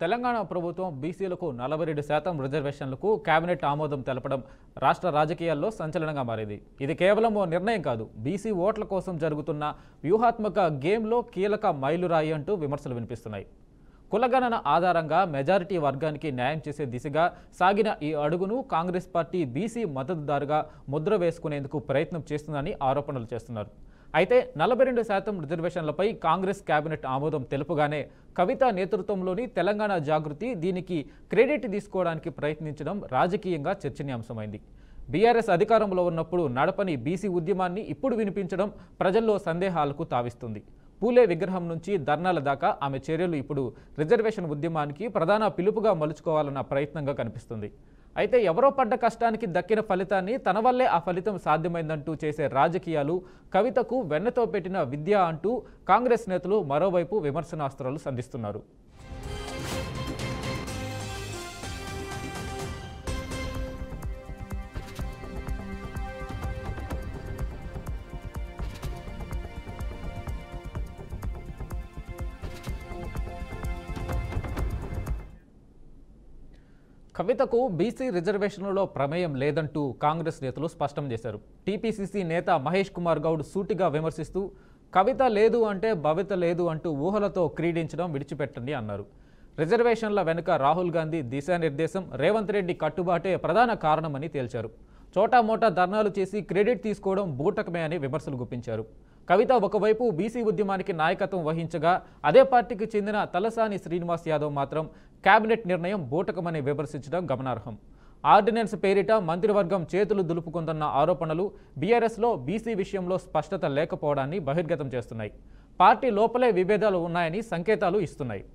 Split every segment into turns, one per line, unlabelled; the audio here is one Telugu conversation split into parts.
తెలంగాణ ప్రభుత్వం బీసీలకు 42% రిజర్వేషన్లకు కేబినెట్ ఆమోదం తెలపడం రాష్ట్ర రాజకీయాల్లో సంచలనంగా మారింది. ఇది కేవలం ఓ నిర్ణయం కాదు, బీసీ ఓట్ల కోసం జరుగుతున్న వ్యూహాత్మక గేమ్లో కీలక మైలురాయి అంటూ విమర్శలు వినిపిస్తున్నాయి. కులగణన ఆధారంగా మెజారిటీ వర్గానికి న్యాయం చేసే దిశగా సాగిన ఈ అడుగును కాంగ్రెస్ పార్టీ బీసీ మద్దతుదారుగా ముద్ర వేసుకునేందుకు ప్రయత్నం చేస్తుందని ఆరోపణలు చేస్తున్నారు. అయితే 42% రిజర్వేషన్లపై కాంగ్రెస్ కేబినెట్ ఆమోదం తెలుపుగానే కవిత నేతృత్వంలోని తెలంగాణ జాగృతి దీనికి క్రెడిట్ తీసుకోవడానికి ప్రయత్నించడం రాజకీయంగా చర్చనీయాంశమైంది. బీఆర్ఎస్ అధికారంలో ఉన్నప్పుడు నడపని బీసీ ఉద్యమాన్ని ఇప్పుడు వినిపించడం ప్రజల్లో సందేహాలకు తావిస్తుంది. పూలే విగ్రహం నుంచి ధర్నాల దాకా ఆమె చర్యలు ఇప్పుడు రిజర్వేషన్ ఉద్యమానికి ప్రధాన పిలుపుగా మలుచుకోవాలన్న ప్రయత్నంగా కనిపిస్తుంది. అయితే ఎవరో పడ్డ కష్టానికి దక్కిన ఫలితాన్ని తన వల్లే ఆ ఫలితం సాధ్యమైందంటూ చేసే రాజకీయాలు కవితకు వెన్నతో పెట్టిన విద్య అంటూ కాంగ్రెస్ నేతలు మరోవైపు విమర్శనాస్త్రాలు సంధిస్తున్నారు. కవితకు బీసీ రిజర్వేషన్లలో ప్రమేయం లేదంటూ కాంగ్రెస్ నేతలు స్పష్టం చేశారు. టీపీసీసీ నేత మహేష్ కుమార్ గౌడ్ సూటిగా విమర్శిస్తూ కవిత లేదు అంటే భవిత లేదు అంటూ ఊహలతో క్రీడించడం విడిచిపెట్టండి అన్నారు. రిజర్వేషన్ల వెనుక రాహుల్ గాంధీ దిశానిర్దేశం, రేవంత్ రెడ్డి కట్టుబాటే ప్రధాన కారణమని తేల్చారు. చోటామోటా ధర్నాలు చేసి క్రెడిట్ తీసుకోవడం బూటకమే అని విమర్శలు గుప్పించారు. కవిత ఒకవైపు బీసీ ఉద్యమానికి నాయకత్వం వహించగా అదే పార్టీకి చెందిన తలసాని శ్రీనివాస్ యాదవ్ మాత్రం కేబినెట్ నిర్ణయం బూటకమని విమర్శించడం గమనార్హం. ఆర్డినెన్స్ పేరిట మంత్రివర్గం చేతులు దులుపుకుంటున్న ఆరోపణలు బీఆర్ఎస్లో బీసీ విషయంలో స్పష్టత లేకపోవడాన్ని బహిర్గతం చేస్తున్నాయి. పార్టీ లోపలే విభేదాలు ఉన్నాయని సంకేతాలు ఇస్తున్నాయి.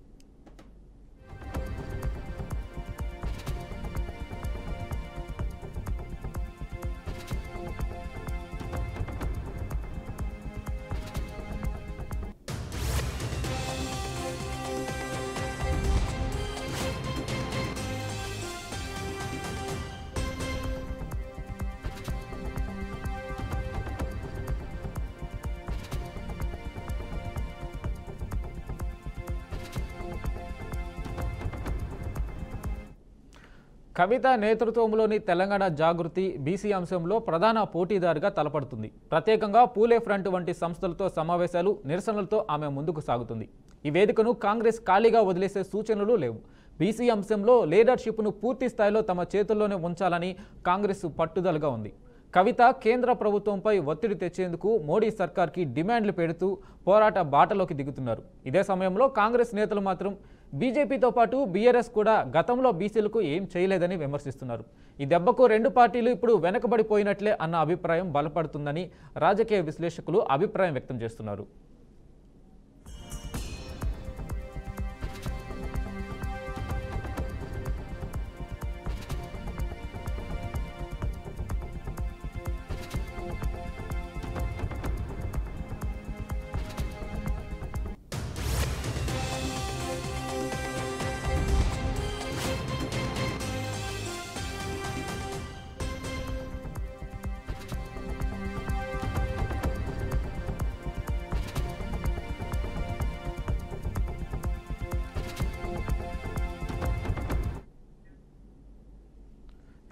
కవిత నేతృత్వంలోని తెలంగాణ జాగృతి బీసీ అంశంలో ప్రధాన పోటీదారుగా తలపడుతుంది. ప్రత్యేకంగా పూలే ఫ్రంట్ వంటి సంస్థలతో సమావేశాలు, నిరసనలతో ఆమె ముందుకు సాగుతుంది. ఈ వేదికను కాంగ్రెస్ ఖాళీగా వదిలేసే సూచనలు లేవు. బీసీ అంశంలో లీడర్షిప్ను పూర్తి స్థాయిలో తమ చేతుల్లోనే ఉంచాలని కాంగ్రెస్ పట్టుదలగా ఉంది. కవిత కేంద్ర ప్రభుత్వంపై ఒత్తిడి తెచ్చేందుకు మోడీ సర్కార్కి డిమాండ్లు పెడుతూ పోరాట బాటలోకి దిగుతున్నారు. ఇదే సమయంలో కాంగ్రెస్ నేతలు మాత్రం బీజేపీతో పాటు బీఆర్ఎస్ కూడా గతంలో బీసీలకు ఏం చేయలేదని విమర్శిస్తున్నారు. ఈ దెబ్బకు రెండు పార్టీలు ఇప్పుడు వెనకబడిపోయినట్లే అన్న అభిప్రాయం బలపడుతుందని రాజకీయ విశ్లేషకులు అభిప్రాయం వ్యక్తం చేస్తున్నారు.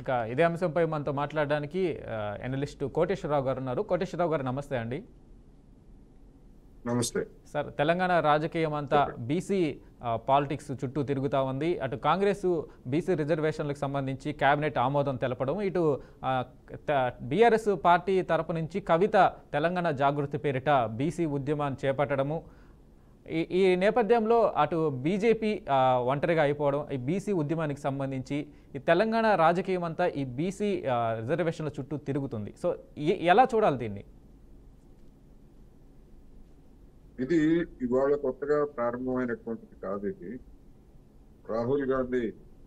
ఇక ఇదే అంశంపై మనతో మాట్లాడడానికి అనలిస్ట్ కోటేశ్వరరావు గారు ఉన్నారు. కోటేశ్వరరావు గారు నమస్తే అండి.
నమస్తే
సార్, తెలంగాణ రాజకీయం అంతా బీసీ పాలిటిక్స్ చుట్టూ తిరుగుతూ ఉంది. అటు కాంగ్రెస్ బీసీ రిజర్వేషన్లకు సంబంధించి కేబినెట్ ఆమోదం తెలపడం, ఇటు బీఆర్ఎస్ పార్టీ తరపు నుంచి కవిత తెలంగాణ జాగృతి పేరిట బీసీ ఉద్యమాన్ని చేపట్టడము, ఈ నేపథ్యంలో అటు బీజేపీ ఒంటరిగా అయిపోవడం, ఈ బీసీ ఉద్యమానికి సంబంధించి ఈ తెలంగాణ రాజకీయం అంతా ఈ బీసీ రిజర్వేషన్ల చుట్టూ తిరుగుతుంది. సో ఎలా చూడాలి దీన్ని?
ఇది ఇవాళ కొత్తగా ప్రారంభమైనటువంటిది కాదు. ఇది రాహుల్ గాంధీ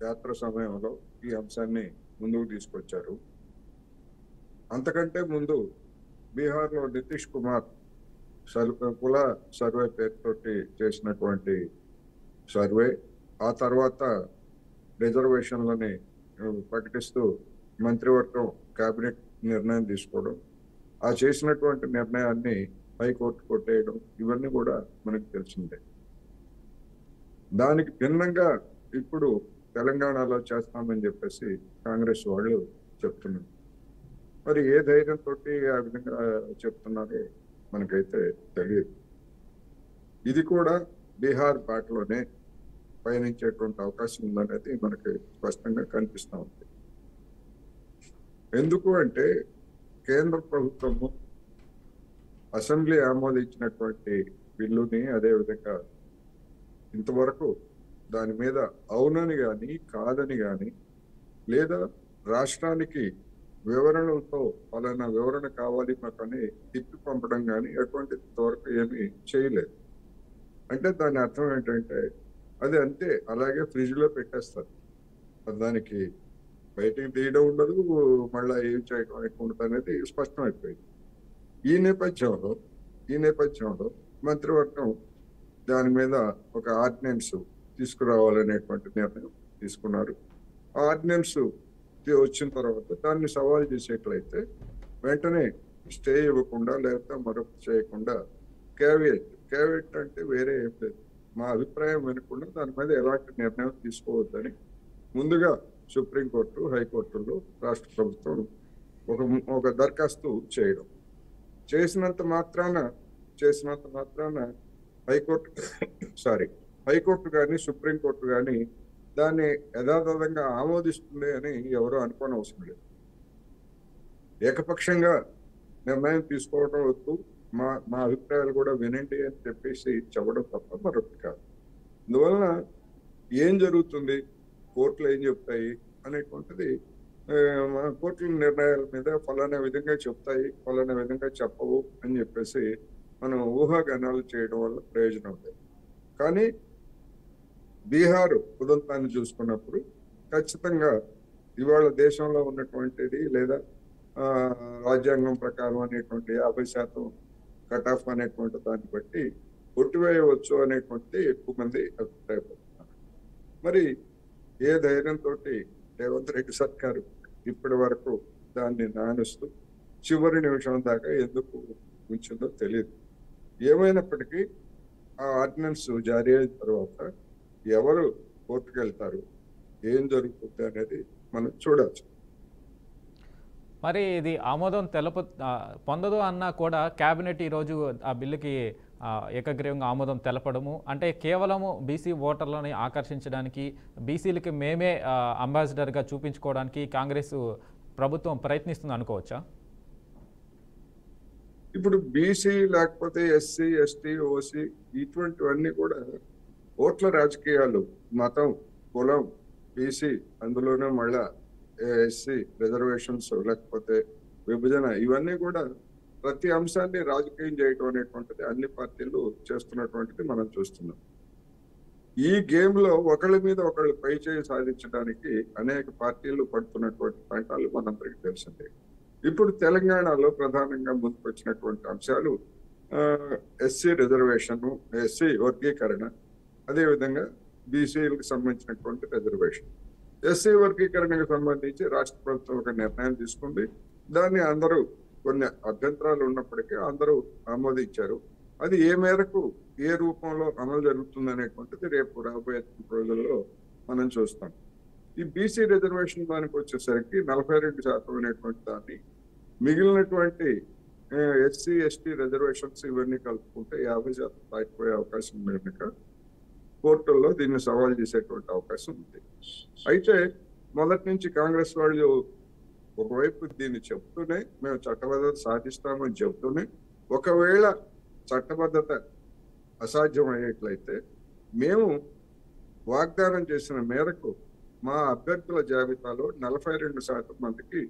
యాత్ర సమయంలో ఈ అంశాన్ని ముందుకు తీసుకొచ్చారు. అంతకంటే ముందు బీహార్లో నితీష్ కుమార్ కుల సర్వే పేరుతోటి చేసినటువంటి సర్వే, ఆ తర్వాత రిజర్వేషన్లని ప్రకటిస్తూ మంత్రివర్గం కేబినెట్ నిర్ణయం తీసుకోవడం, ఆ చేసినటువంటి నిర్ణయాన్ని హైకోర్టు కొట్టేయడం, ఇవన్నీ కూడా మనకు తెలిసిందే. దానికి భిన్నంగా ఇప్పుడు తెలంగాణలో చేస్తామని చెప్పేసి కాంగ్రెస్ వాళ్ళు చెప్తున్నారు. మరి ఏ ధైర్యంతో ఆ విధంగా చెప్తున్నారో మనకైతే తెలియదు. ఇది కూడా బీహార్ బాటలోనే పయనించేటువంటి అవకాశం ఉందనేది మనకి స్పష్టంగా కనిపిస్తూ ఉంది. ఎందుకు అంటే కేంద్ర ప్రభుత్వము అసెంబ్లీ ఆమోదించినటువంటి బిల్లుని, అదేవిధంగా ఇంతవరకు దాని మీద అవునని కానీ కాదని కానీ, లేదా రాష్ట్రానికి వివరణలతో పలానా వివరణ కావాలి మాకని తిప్పి పంపడం కానీ అటువంటి ఇంతవరకు ఏమీ చేయలేదు. అంటే దాని అర్థం ఏంటంటే అది అంతే అలాగే ఫ్రిడ్జ్ లో పెట్టేస్తారు. దానికి బయటికి తీయడం ఉండదు, మళ్ళీ ఏం చేయడం ఉండదు అనేది స్పష్టం అయిపోయింది. ఈ నేపథ్యంలో మంత్రివర్గం దాని మీద ఒక ఆర్డినెన్స్ తీసుకురావాలనేటువంటి నిర్ణయం తీసుకున్నారు. ఆ ఆర్డినెన్స్ వచ్చిన తర్వాత దాన్ని సవాల్ చేసేట్లయితే వెంటనే స్టే ఇవ్వకుండా లేకపోతే మరొకటి చేయకుండా క్యావియేట్ అంటే వేరే ఏం లేదు, మా అభిప్రాయం వినకుండా దాని మీద ఎలాంటి నిర్ణయం తీసుకోవద్దని ముందుగా సుప్రీంకోర్టు, హైకోర్టులో రాష్ట్ర ప్రభుత్వం ఒక దరఖాస్తు చేయడం. చేసినంత మాత్రాన హైకోర్టు కానీ సుప్రీంకోర్టు కానీ దాన్ని యథాతథంగా ఆమోదిస్తుంది అని ఎవరూ అనుకోని అవసరం లేదు. ఏకపక్షంగా నిర్ణయం తీసుకోవడం వద్దు, మా అభిప్రాయాలు కూడా వినండి అని చెప్పేసి చెప్పడం తప్ప మరొకటి కాదు. అందువలన ఏం జరుగుతుంది, కోర్టులు ఏం చెప్తాయి అనేటువంటిది కోర్టుల నిర్ణయాల మీద ఫలానా విధంగా చెప్తాయి, ఫలానా విధంగా చెప్పవు అని చెప్పేసి మనం ఊహాగానాలు చేయడం వల్ల ప్రయోజనం లేదు. కానీ బీహార్ ఉదంతాన్ని చూసుకున్నప్పుడు ఖచ్చితంగా ఇవాళ దేశంలో ఉన్నటువంటిది లేదా రాజ్యాంగం ప్రకారం అనేటువంటి 50% కట్ ఆఫ్ అనేటువంటి దాన్ని బట్టి కొట్టివేయవచ్చు అనేటువంటి ఎక్కువ మంది అభిప్రాయపడుతున్నారు. మరి ఏ ధైర్యంతో రేవంత్ రెడ్డి సర్కారు ఇప్పటి వరకు దాన్ని నానుస్తూ చివరి నిమిషం దాకా ఎందుకు ఉంచిందో తెలియదు. ఏమైనప్పటికీ ఆ ఆర్డినెన్స్ జారీ అయిన తర్వాత ఎవరు కోర్టుకు వెళ్తారు, ఏం జరుగుతుంది అనేది మనం చూడవచ్చు.
మరి ఇది ఆమోదం పొందదు అన్నా కూడా కేబినెట్ ఈరోజు ఆ బిల్లుకి ఏకగ్రీవంగా ఆమోదం తెలపడము అంటే కేవలము బీసీ ఓటర్లని ఆకర్షించడానికి, బీసీలకి మేమే అంబాసిడర్గా చూపించుకోవడానికి కాంగ్రెస్ ప్రభుత్వం ప్రయత్నిస్తుంది అనుకోవచ్చా?
ఇప్పుడు బీసీ లేకపోతే ఎస్సీ, ఎస్టీ, ఓసీ ఇటువంటివన్నీ కూడా ఓట్ల రాజకీయాలు, మతం, కులం, బీసీ, అందులోనే మళ్ళా ఎస్సీ రిజర్వేషన్స్ లేకపోతే విభజన, ఇవన్నీ కూడా ప్రతి అంశాన్ని రాజకీయం చేయడం అనేటువంటిది అన్ని పార్టీలు చేస్తున్నటువంటిది మనం చూస్తున్నాం. ఈ గేమ్ లో ఒకళ్ళ మీద ఒకళ్ళు పై చేయి సాధించడానికి అనేక పార్టీలు పడుతున్నటువంటి పంటాలు మనందరికీ తెలిసిందే. ఇప్పుడు తెలంగాణలో ప్రధానంగా ముందుకు వచ్చినటువంటి అంశాలు ఎస్సీ రిజర్వేషన్, ఎస్సీ వర్గీకరణ, అదేవిధంగా బీసీలకు సంబంధించినటువంటి రిజర్వేషన్. ఎస్సీ వర్గీకరణకు సంబంధించి రాష్ట్ర ప్రభుత్వం ఒక నిర్ణయం తీసుకుంది. దాన్ని అందరూ కొన్ని అభ్యంతరాలు ఉన్నప్పటికీ అందరూ ఆమోదించారు. అది ఏ మేరకు ఏ రూపంలో అమలు జరుగుతుంది అనేటువంటిది రేపు రాబోయే రోజుల్లో మనం చూస్తాం. ఈ బీసీ రిజర్వేషన్ దానికి వచ్చేసరికి 42% అనేటువంటి దాన్ని మిగిలినటువంటి ఎస్సీ, ఎస్టీ రిజర్వేషన్స్ ఇవన్నీ కలుపుకుంటే 50% దాటిపోయే అవకాశం కనుక కోర్టుల్లో దీన్ని సవాల్ చేసేటువంటి అవకాశం ఉంది. అయితే మొదటి నుంచి కాంగ్రెస్ వాళ్ళు ఒకవైపు దీన్ని చెప్తూనే మేము చట్టబద్ధత సాధిస్తామని చెప్తూనే, ఒకవేళ చట్టబద్ధత అసాధ్యం అయ్యేట్లయితే మేము వాగ్దానం చేసిన మేరకు మా అభ్యర్థుల జాబితాలో 42% మందికి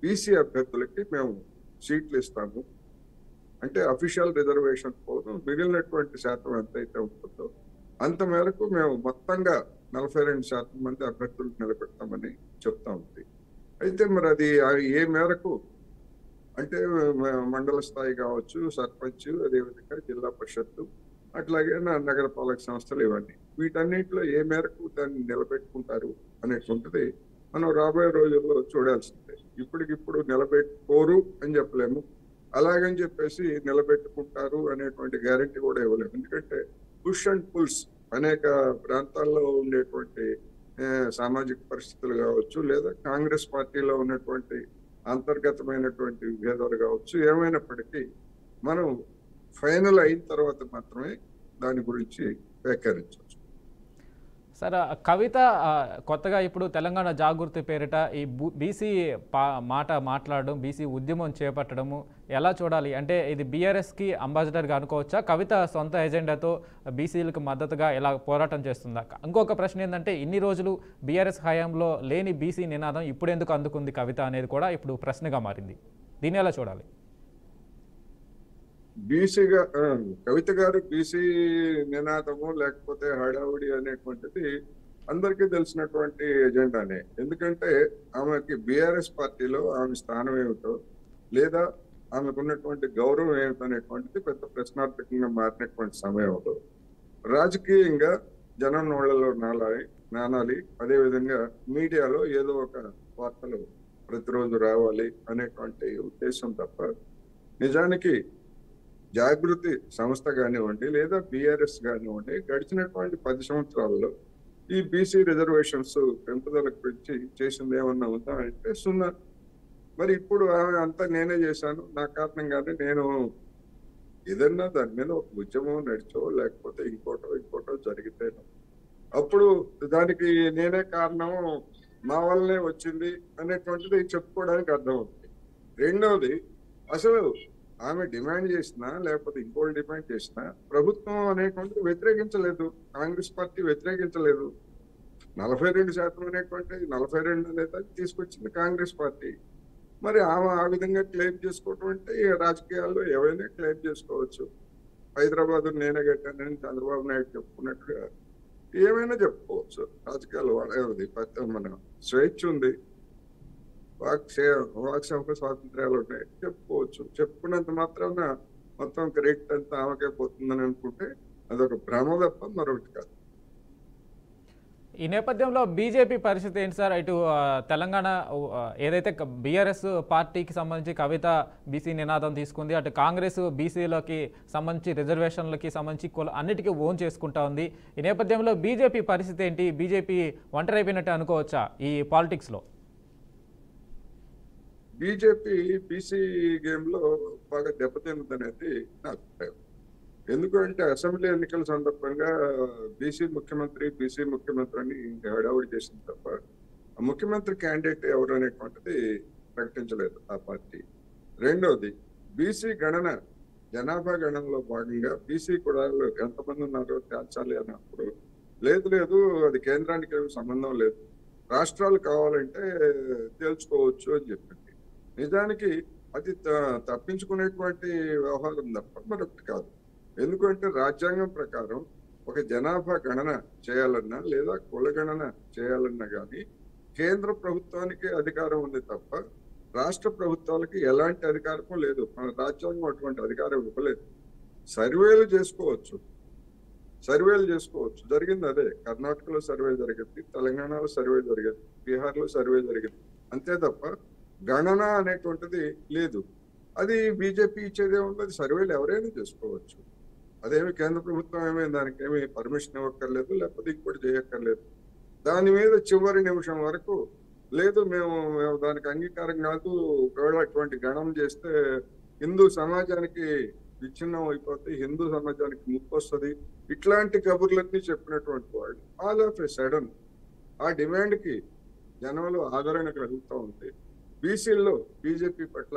బీసీ అభ్యర్థులకి మేము సీట్లు ఇస్తాము. అంటే అఫీషియల్ రిజర్వేషన్ పోను మిగిలినటువంటి శాతం ఎంతైతే ఉంటుందో అంత మేరకు మేము మొత్తంగా 42% మంది అభ్యర్థులకు నిలబెడతామని చెప్తా ఉంది. అయితే మరి అది ఏ మేరకు అంటే మండల స్థాయి కావచ్చు, సర్పంచ్, అదేవిధంగా జిల్లా పరిషత్తు, అట్లాగే నగరపాలక సంస్థలు, ఇవన్నీ వీటన్నిటిలో ఏ మేరకు దాన్ని నిలబెట్టుకుంటారు అనేటువంటిది మనం రాబోయే రోజుల్లో చూడాల్సిందే. ఇప్పటికిప్పుడు నిలబెట్టుకోరు అని చెప్పలేము, అలాగని చెప్పేసి నిలబెట్టుకుంటారు అనేటువంటి గ్యారెంటీ కూడా ఇవ్వలేము. ఎందుకంటే పుష్ అండ్ పుల్స్ అనేక ప్రాంతాల్లో ఉండేటువంటి సామాజిక పరిస్థితులు కావచ్చు, లేదా కాంగ్రెస్ పార్టీలో ఉన్నటువంటి అంతర్గతమైనటువంటి విభేదాలు కావచ్చు, ఏమైనప్పటికీ మనం ఫైనల్ అయిన తర్వాత మాత్రమే దాని గురించి వ్యాఖ్యానించవచ్చు.
సార్ కవిత కొత్తగా ఇప్పుడు తెలంగాణ జాగృతి పేరిట ఈ బీసీ మాట మాట్లాడడం, బీసీ ఉద్యమం చేపట్టడము ఎలా చూడాలి? అంటే ఇది బీఆర్ఎస్కి అంబాసిడర్గా అనుకోవచ్చా? కవిత సొంత ఎజెండాతో బీసీలకు మద్దతుగా ఎలా పోరాటం చేస్తుందా? ఇంకొక ప్రశ్న ఏంటంటే, ఇన్ని రోజులు బీఆర్ఎస్ హయాంలో లేని బీసీ నినాదం ఇప్పుడు ఎందుకు అందుకుంది కవిత అనేది కూడా ఇప్పుడు ప్రశ్నగా మారింది. దీన్ని ఎలా చూడాలి?
బీసీగా కవిత గారు బీసీ నినాదము లేకపోతే హడావుడి అనేటువంటిది అందరికీ తెలిసినటువంటి ఎజెండానే. ఎందుకంటే ఆమెకి బీఆర్ఎస్ పార్టీలో ఆమె స్థానం ఏమిటో, లేదా ఆమెకున్నటువంటి గౌరవం ఏమిటో అనేటువంటిది పెద్ద ప్రశ్నార్థకంగా మారినటువంటి సమయంలో రాజకీయంగా జనం నోళ్లలో నానాలి, అదేవిధంగా మీడియాలో ఏదో ఒక వార్తలు ప్రతిరోజు రావాలి అనేటువంటి ఉద్దేశం తప్ప, నిజానికి జాగృతి సంస్థ కానివ్వండి, లేదా బీఆర్ఎస్ కానివ్వండి, గడిచినటువంటి 10 సంవత్సరాల్లో ఈ బీసీ రిజర్వేషన్స్ పెంపుదల గురించి చేసింది ఏమన్నా ఉందా అంటే సున్నా. మరి ఇప్పుడు ఆమె అంతా నేనే చేశాను, నా కారణంగానే నేను ఏదన్నా దాని మీద ఒక ఉద్యమం నడిచో లేకపోతే ఇంకోటో జరిగితే అప్పుడు దానికి నేనే కారణం, మా వల్లనే వచ్చింది అనేటువంటిది చెప్పుకోవడానికి అర్థం అవుతుంది. రెండవది, అసలు ఆమె డిమాండ్ చేసినా లేకపోతే ఇంకోటి డిమాండ్ చేసినా ప్రభుత్వం అనేటువంటిది వ్యతిరేకించలేదు, కాంగ్రెస్ పార్టీ వ్యతిరేకించలేదు. 42% అనేటువంటి 42 అనేది తీసుకొచ్చింది కాంగ్రెస్ పార్టీ. మరి ఆమె ఆ విధంగా క్లెయిమ్ చేసుకోవటం అంటే రాజకీయాల్లో ఎవరైనా క్లెయిమ్ చేసుకోవచ్చు. హైదరాబాద్ నేనే కట్టానని చంద్రబాబు నాయుడు చెప్పుకున్నట్టుగా ఏమైనా చెప్పుకోవచ్చు. రాజకీయాలు వాళ్ళది మన స్వేచ్ఛ ఉంది, వాక్ స్వాతంత్ర్యాలు ఉన్నాయి, చెప్పుకోవచ్చు. చెప్పుకున్నంత మాత్రాన మొత్తం క్రెడిట్ అంతా ఆమెకే పోతుందని అనుకుంటే అదొక భ్రమ తప్ప మరొకటి కాదు.
ఈ నేపథ్యంలో బీజేపీ పరిస్థితి ఏంటి సార్? ఇటు తెలంగాణ ఏదైతే బీఆర్ఎస్ పార్టీకి సంబంధించి కవిత బీసీ నినాదం తీసుకుంది, అటు కాంగ్రెస్ బీసీలకి సంబంధించి రిజర్వేషన్లకి సంబంధించి అన్నిటికీ ఓన్ చేసుకుంటా ఉంది. ఈ నేపథ్యంలో బీజేపీ పరిస్థితి ఏంటి? బీజేపీ ఒంటరైపోయినట్టు అనుకోవచ్చా ఈ పాలిటిక్స్లో?
బీజేపీ బీసీ గేమ్ లో బాగా దెబ్బతిన్నదనేది నా అభిప్రాయం. ఎందుకంటే అసెంబ్లీ ఎన్నికల సందర్భంగా బీసీ ముఖ్యమంత్రి అని హడావుడి చేసింది తప్ప ఆ ముఖ్యమంత్రి క్యాండిడేట్ ఎవరు అనేటువంటిది ప్రకటించలేదు ఆ పార్టీ. రెండవది, బీసీ గణన జనాభా గణనలో భాగంగా బీసీ కూడా ఎంతమంది ఉన్నారో తేల్చాలి అన్నప్పుడు లేదు అది కేంద్రానికి ఏమి సంబంధం లేదు, రాష్ట్రాలు కావాలంటే తేల్చుకోవచ్చు అని చెప్పింది. నిజానికి అది తప్పించుకునేటువంటి వ్యవహారం తప్ప మరొకటి కాదు. ఎందుకంటే రాజ్యాంగం ప్రకారం ఒక జనాభా గణన చేయాలన్నా లేదా కుల గణన చేయాలన్నా కానీ కేంద్ర ప్రభుత్వానికి అధికారం ఉంది తప్ప రాష్ట్ర ప్రభుత్వాలకి ఎలాంటి అధికారమూ లేదు. మన రాజ్యాంగం అటువంటి అధికారం ఇవ్వలేదు. సర్వేలు చేసుకోవచ్చు. జరిగింది అదే. కర్ణాటకలో సర్వే జరిగింది, తెలంగాణలో సర్వే జరిగింది, బీహార్లో సర్వే జరిగింది, అంతే తప్ప గణన అనేటువంటిది లేదు. అది బీజేపీ ఇచ్చేదే ఉంది, సర్వేలు ఎవరైనా చేసుకోవచ్చు. అదేమి కేంద్ర ప్రభుత్వం ఏమైంది, దానికి ఏమి పర్మిషన్ ఇవ్వక్కర్లేదు, లేకపోతే ఇంకోటి చేయక్కర్లేదు. దాని మీద చివరి నిమిషం వరకు లేదు, మేము దానికి అంగీకారం కాదు, ఒకవేళ అటువంటి గణన చేస్తే హిందూ సమాజానికి విచ్ఛిన్నం అయిపోతే, హిందూ సమాజానికి ముప్పు వస్తుంది, ఇట్లాంటి కబుర్లన్నీ చెప్పినటువంటి వాళ్ళు ఆల్ ఆఫ్ ఎ సడన్ ఆ డిమాండ్కి జనంలో ఆదరణ కలుగుతూ ఉంది. బీసీల్లో బీజేపీ పట్ల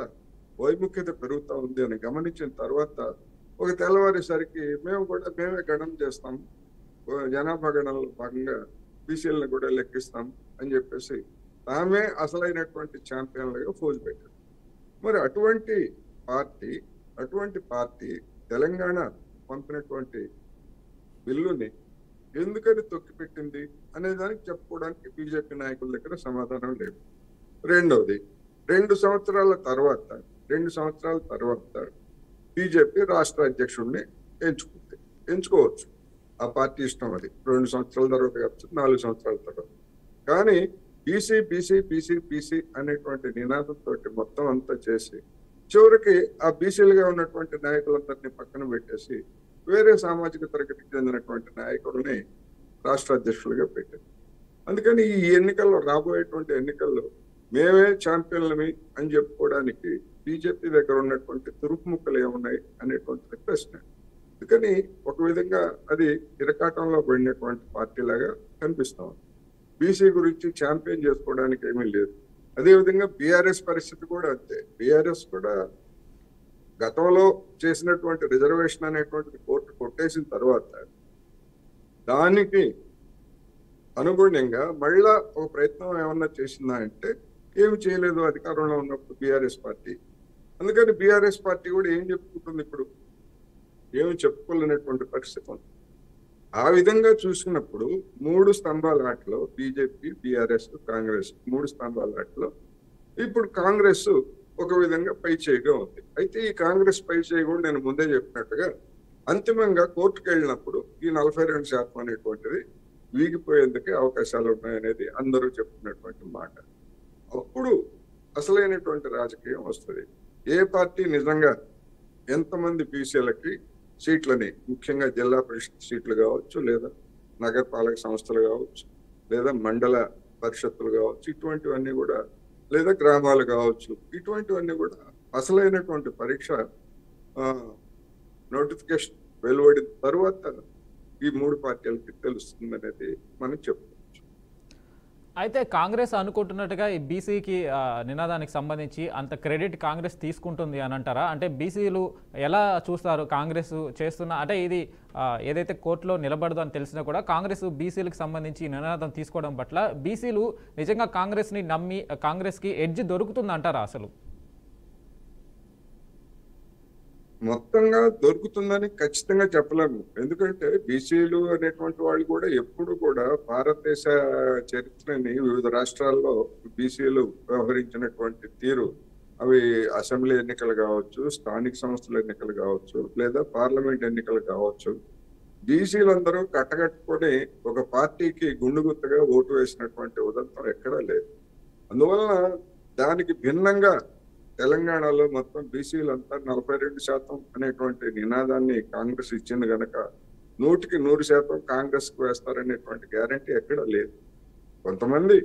వైముఖ్యత పెరుగుతూ ఉంది అని గమనించిన తర్వాత ఒక తెల్లవారేసరికి మేమే గణన చేస్తాం, జనాభా గణనలో భాగంగా బీసీలను కూడా లెక్కిస్తాం అని చెప్పేసి తామే అసలైనటువంటి ఛాంపియన్లుగా ఫోజు పెట్టారు. మరి అటువంటి పార్టీ తెలంగాణ పంపినటువంటి బిల్లుని ఎందుకని తొక్కిపెట్టింది అనే దానికి చెప్పుకోవడానికి బీజేపీ నాయకుల దగ్గర సమాధానం లేదు. రెండవది, 2 సంవత్సరాల తర్వాత బీజేపీ రాష్ట్ర అధ్యక్షుడిని ఎంచుకోవచ్చు. ఆ పార్టీ ఇష్టం, అది 2 సంవత్సరాల తర్వాత కావచ్చు, 4 సంవత్సరాల తర్వాత. కానీ బీసీ అనేటువంటి నినాదంతో మొత్తం అంతా చేసి చివరికి ఆ బీసీలుగా ఉన్నటువంటి నాయకులందరినీ పక్కన పెట్టేసి వేరే సామాజిక తరగతికి చెందినటువంటి నాయకుల్ని రాష్ట్ర అధ్యక్షులుగా పెట్టారు. అందుకని ఈ ఎన్నికల్లో, రాబోయేటువంటి ఎన్నికల్లో మేమే ఛాంపియన్లమి అని చెప్పుకోవడానికి బీజేపీ దగ్గర ఉన్నటువంటి తురుపు ముక్కలు ఏమున్నాయి అనేటువంటిది ప్రశ్న. అందుకని ఒక విధంగా అది ఇరకాటంలో పడినటువంటి పార్టీ లాగా కనిపిస్తాం. బీసీ గురించి ఛాంపియన్ చేసుకోవడానికి ఏమీ లేదు. అదేవిధంగా బీఆర్ఎస్ పరిస్థితి కూడా అంతే. బీఆర్ఎస్ కూడా గతంలో చేసినటువంటి రిజర్వేషన్ అనేటువంటిది కోర్టు కొట్టేసిన తర్వాత దానికి అనుగుణంగా మళ్ళా ఒక ప్రయత్నం ఏమన్నా చేసిందా అంటే ఏమి చేయలేదు అధికారంలో ఉన్నప్పుడు బీఆర్ఎస్ పార్టీ. అందుకని బీఆర్ఎస్ పార్టీ కూడా ఏం చెప్పుకుంటుంది, ఇప్పుడు ఏమి చెప్పుకోలేనటువంటి పరిస్థితి ఉంది. ఆ విధంగా చూసినప్పుడు 3 స్తంభాల ఆటలో బీజేపీ, బీఆర్ఎస్, కాంగ్రెస్ 3 స్తంభాల ఆటలో ఇప్పుడు కాంగ్రెస్ ఒక విధంగా పై చేయగా ఉంది. అయితే ఈ కాంగ్రెస్ పై చేయ కూడా నేను ముందే చెప్పినట్టుగా అంతిమంగా కోర్టుకు వెళ్ళినప్పుడు ఈ 42% అనేటువంటిది వీగిపోయేందుకే అవకాశాలు ఉన్నాయనేది అందరూ చెప్తున్నటువంటి మాట. అప్పుడు అసలైనటువంటి రాజకీయం వస్తుంది. ఏ పార్టీ నిజంగా ఎంతమంది బీసీలకి సీట్లని, ముఖ్యంగా జిల్లా పరిషత్ సీట్లు కావచ్చు, లేదా నగరపాలక సంస్థలు కావచ్చు, లేదా మండల పరిషత్తులు కావచ్చు, ఇటువంటివన్నీ కూడా, లేదా గ్రామాలు కావచ్చు, ఇటువంటివన్నీ కూడా అసలైనటువంటి పరీక్ష నోటిఫికేషన్ వెలువడిన తర్వాత ఈ 3 పార్టీలకి తెలుస్తుంది అనేది మనం చెప్పుకోవచ్చు.
అయితే కాంగ్రెస్ అనుకుంటున్నట్టుగా ఈ బీసీకి నినాదానికి సంబంధించి అంత క్రెడిట్ కాంగ్రెస్ తీసుకుంటుంది అని అంటారా? అంటే బీసీలు ఎలా చూస్తారు కాంగ్రెస్ చేస్తున్న, అంటే ఇది ఏదైతే కోర్టులో నిలబడదు అని తెలిసినా కూడా కాంగ్రెస్ బీసీలకు సంబంధించి నినాదం తీసుకోవడం పట్ల బీసీలు నిజంగా కాంగ్రెస్ని నమ్మి కాంగ్రెస్కి ఎడ్జ్ దొరుకుతుంది అంటారా? అసలు
మొత్తంగా దొరుకుతుందని ఖచ్చితంగా చెప్పలేము. ఎందుకంటే బీసీలు అనేటువంటి వాళ్ళు కూడా ఎప్పుడు కూడా భారతదేశ చరిత్రని వివిధ రాష్ట్రాల్లో బీసీలు వ్యవహరించినటువంటి తీరు, అవి అసెంబ్లీ ఎన్నికలు కావచ్చు, స్థానిక సంస్థల ఎన్నికలు కావచ్చు, లేదా పార్లమెంట్ ఎన్నికలు కావచ్చు, బీసీలందరూ కట్టగట్టుకొని ఒక పార్టీకి గుండుగుత్తగా ఓటు వేసినటువంటి ఉదంతం ఎక్కడా లేదు. అందువలన దానికి భిన్నంగా తెలంగాణలో మొత్తం బీసీలంతా 42% అనేటువంటి నినాదాన్ని కాంగ్రెస్ ఇచ్చింది కనుక 100% కాంగ్రెస్ కు వేస్తారనేటువంటి గ్యారంటీ ఎక్కడ లేదు. కొంతమంది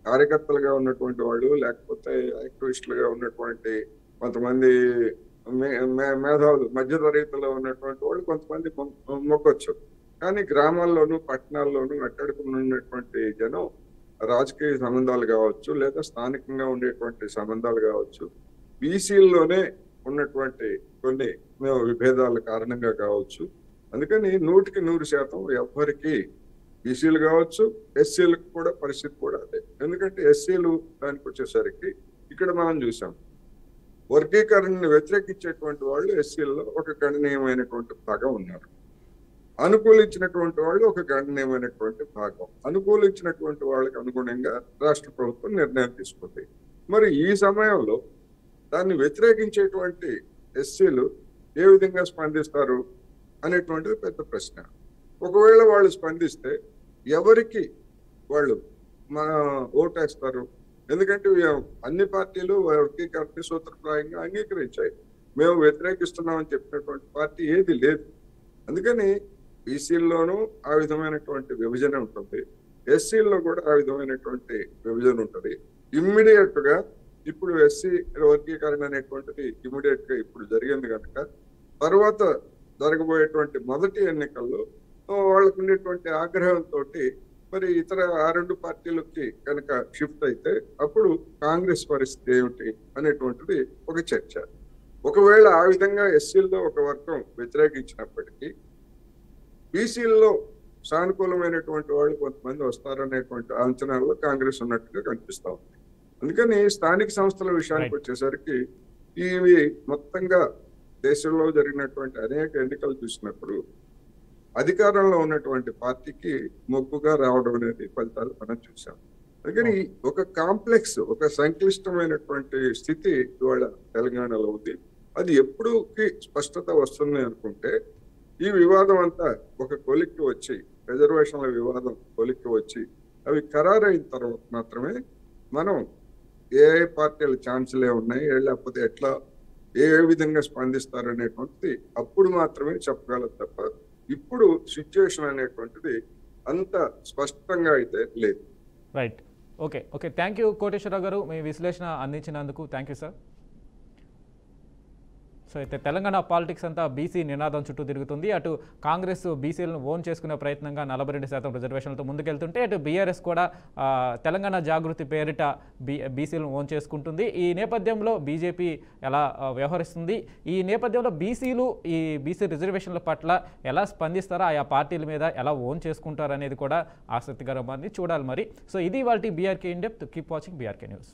కార్యకర్తలుగా ఉన్నటువంటి వాళ్ళు, లేకపోతే యాక్టివిస్టులుగా ఉన్నటువంటి కొంతమంది మేధావులు, మధ్యతరగతిలో ఉన్నటువంటి వాళ్ళు కొంతమంది మొక్కొచ్చు. కానీ గ్రామాల్లోనూ పట్టణాల్లోనూ అట్టడుకుని ఉన్నటువంటి జనం రాజకీయ సంబంధాలు కావచ్చు, లేదా స్థానికంగా ఉండేటువంటి సంబంధాలు కావచ్చు, బీసీల్లోనే ఉన్నటువంటి కొన్ని విభేదాల కారణంగా కావచ్చు. అందుకని 100% ఎవ్వరికి, బీసీలు కావచ్చు, ఎస్సీలకు కూడా పరిస్థితి కూడా అదే. ఎందుకంటే ఎస్సీలు దానికి వచ్చేసరికి ఇక్కడ మనం చూసాం, వర్గీకరణని వ్యతిరేకించేటువంటి వాళ్ళు ఎస్సీల్లో ఒక గణనీయమైనటువంటి భాగం ఉన్నారు. అనుకూలించినటువంటి వాళ్ళు ఒక గణనీయమైనటువంటి భాగం. అనుకూలించినటువంటి వాళ్ళకి అనుగుణంగా రాష్ట్ర ప్రభుత్వం నిర్ణయం తీసుకుంది. మరి ఈ సమయంలో దాన్ని వ్యతిరేకించేటువంటి ఎస్సీలు ఏ విధంగా స్పందిస్తారు అనేటువంటిది పెద్ద ప్రశ్న. ఒకవేళ వాళ్ళు స్పందిస్తే ఎవరికి వాళ్ళు ఓటేస్తారు? ఎందుకంటే అన్ని పార్టీలు వర్గీకరణ సూత్రప్రాయంగా అంగీకరించాయి. మేము వ్యతిరేకిస్తున్నామని చెప్పినటువంటి పార్టీ ఏది లేదు. అందుకని బీసీల్లోనూ ఆ విధమైనటువంటి విభజన ఉంటుంది, ఎస్సీల్లో కూడా ఆ విధమైనటువంటి విభజన ఉంటుంది. ఇమ్మీడియట్ గా ఇప్పుడు ఎస్సీ వర్గీకరణ అనేటువంటిది ఇమీడియట్ గా ఇప్పుడు జరిగింది కనుక తర్వాత జరగబోయేటువంటి మొదటి ఎన్నికల్లో వాళ్ళకు ఉండేటువంటి ఆగ్రహంతో మరి ఇతర 2 పార్టీలకి కనుక షిఫ్ట్ అయితే అప్పుడు కాంగ్రెస్ పరిస్థితి ఏమిటి అనేటువంటిది ఒక చర్చ. ఒకవేళ ఆ విధంగా ఎస్సీల్లో ఒక వర్గం వ్యతిరేకించినప్పటికీ బీసీల్లో సానుకూలమైనటువంటి వాళ్ళు కొంతమంది వస్తారనేటువంటి అంచనాల్లో కాంగ్రెస్ ఉన్నట్టుగా కనిపిస్తా ఉంది. అందుకని స్థానిక సంస్థల విషయానికి వచ్చేసరికి ఇవి మొత్తంగా దేశంలో జరిగినటువంటి అనేక ఎన్నికలు చూసినప్పుడు అధికారంలో ఉన్నటువంటి పార్టీకి మొగ్గుగా రావడం అనేది ఫలితాలు మనం చూసాం. అందుకని ఒక కాంప్లెక్స్, ఒక సంక్లిష్టమైనటువంటి స్థితి ఇవాళ తెలంగాణలో ఉంది. అది ఎప్పుడుకి స్పష్టత వస్తుంది అనుకుంటే ఈ వివాదం అంతా ఒక కొలిక్కి వచ్చి, రిజర్వేషన్ల వివాదం కొలిక్కి వచ్చి అవి ఖరారైన తర్వాత మాత్రమే మనం ఏ పార్టీల ఛాన్సులే ఉన్నాయి, లేకపోతే ఎట్లా ఏ విధంగా స్పందిస్తారు అనేటువంటిది అప్పుడు మాత్రమే చెప్పగలరు తప్ప ఇప్పుడు సిచ్యువేషన్ అనేటువంటిది అంత స్పష్టంగా అయితే లేదు.
Right. Okay thank you Koteswararao గారు, మీ విశ్లేషణ అందించినందుకు థ్యాంక్ యూ సార్. సో అయితే తెలంగాణ పాలిటిక్స్ అంతా బీసీ నినాదం చుట్టూ తిరుగుతుంది. అటు కాంగ్రెస్ బీసీలను ఓన్ చేసుకునే ప్రయత్నంగా 42% రిజర్వేషన్లతో ముందుకెళ్తుంటే, అటు బీఆర్ఎస్ కూడా తెలంగాణ జాగృతి పేరిట బీసీలను ఓన్ చేసుకుంటుంది. ఈ నేపథ్యంలో బీజేపీ ఎలా వ్యవహరిస్తుంది, ఈ నేపథ్యంలో బీసీలు ఈ బీసీ రిజర్వేషన్ల పట్ల ఎలా స్పందిస్తారో, ఆయా పార్టీల మీద ఎలా ఓన్ చేసుకుంటారు అనేది కూడా ఆసక్తికరమైనది, చూడాలి మరి. సో ఇది వాళ్ళ BRK in depth. Keep watching BRK news.